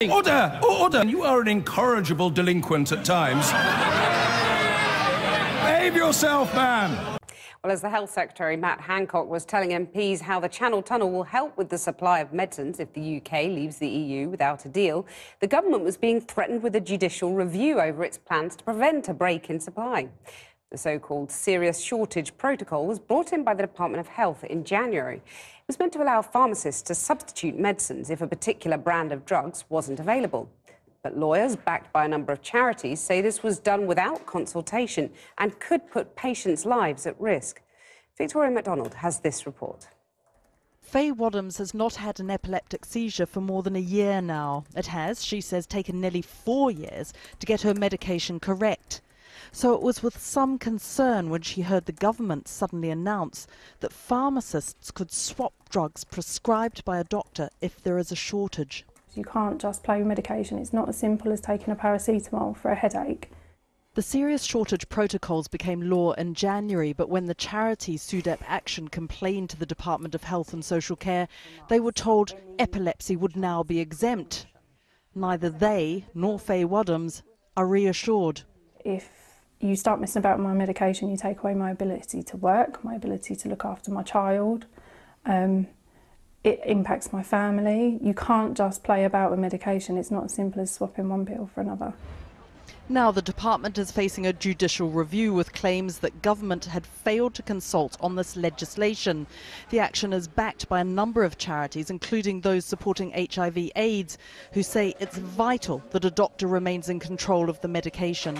Order! Order! You are an incorrigible delinquent at times. Behave yourself, man! Well, as the Health Secretary, Matt Hancock, was telling MPs how the Channel Tunnel will help with the supply of medicines if the UK leaves the EU without a deal, the government was being threatened with a judicial review over its plans to prevent a break in supply. The so-called serious shortage protocol was brought in by the Department of Health in January. It was meant to allow pharmacists to substitute medicines if a particular brand of drugs wasn't available. But lawyers, backed by a number of charities, say this was done without consultation and could put patients' lives at risk. Victoria MacDonald has this report. Faye Wadhams has not had an epileptic seizure for more than a year now. It has, she says, taken nearly 4 years to get her medication correct. So it was with some concern when she heard the government suddenly announce that pharmacists could swap drugs prescribed by a doctor if there is a shortage. You can't just play with medication. It's not as simple as taking a paracetamol for a headache. The serious shortage protocols became law in January, but when the charity SUDEP Action complained to the Department of Health and Social Care, they were told epilepsy would now be exempt. Neither they nor Faye Wadhams are reassured. If you start messing about with my medication, you take away my ability to work, my ability to look after my child. It impacts my family. You can't just play about with medication. It's not as simple as swapping one pill for another. Now the department is facing a judicial review with claims that government had failed to consult on this legislation. The action is backed by a number of charities, including those supporting HIV/AIDS, who say it's vital that a doctor remains in control of the medication.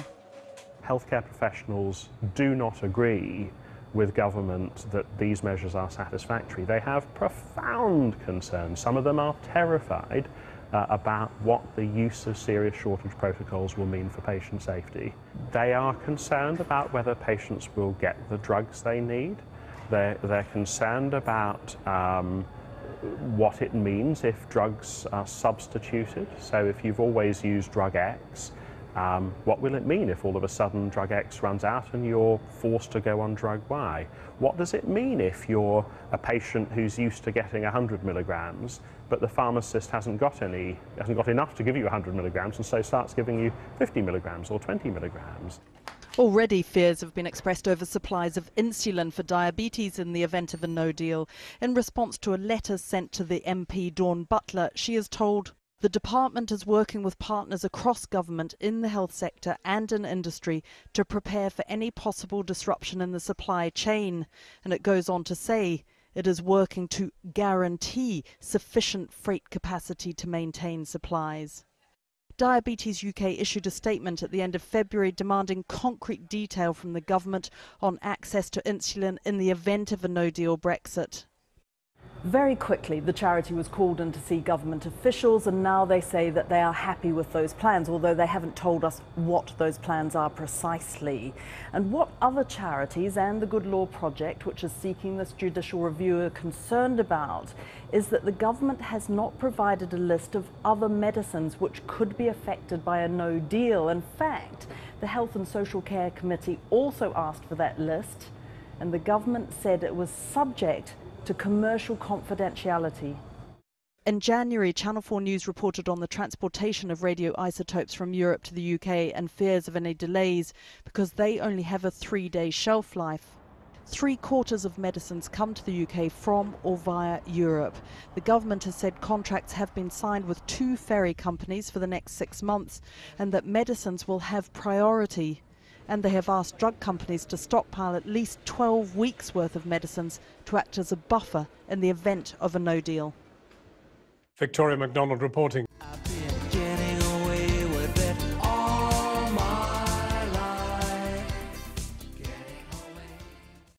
Healthcare professionals do not agree with government that these measures are satisfactory. They have profound concerns. Some of them are terrified about what the use of serious shortage protocols will mean for patient safety. They are concerned about whether patients will get the drugs they need. They're concerned about what it means if drugs are substituted. So if you've always used drug X, what will it mean if all of a sudden drug X runs out and you're forced to go on drug Y? What does it mean if you're a patient who's used to getting 100 milligrams, but the pharmacist hasn't got enough to give you 100 milligrams and so starts giving you 50 milligrams or 20 milligrams? Already fears have been expressed over supplies of insulin for diabetes in the event of a no deal. In response to a letter sent to the MP Dawn Butler, she is told the department is working with partners across government in the health sector and in industry to prepare for any possible disruption in the supply chain. And it goes on to say it is working to guarantee sufficient freight capacity to maintain supplies. Diabetes UK issued a statement at the end of February demanding concrete detail from the government on access to insulin in the event of a no-deal Brexit. Very quickly, the charity was called in to see government officials, and now they say that they are happy with those plans, although they haven't told us what those plans are precisely. And what other charities and the Good Law Project, which is seeking this judicial review, are concerned about is that the government has not provided a list of other medicines which could be affected by a no deal. In fact, the Health and Social Care Committee also asked for that list, and the government said it was subject to commercial confidentiality. In January, Channel 4 News reported on the transportation of radioisotopes from Europe to the UK and fears of any delays because they only have a 3-day shelf life. 3/4 of medicines come to the UK from or via Europe. The government has said contracts have been signed with 2 ferry companies for the next 6 months and that medicines will have priority. And they have asked drug companies to stockpile at least 12 weeks' worth of medicines to act as a buffer in the event of a no deal. Victoria MacDonald reporting.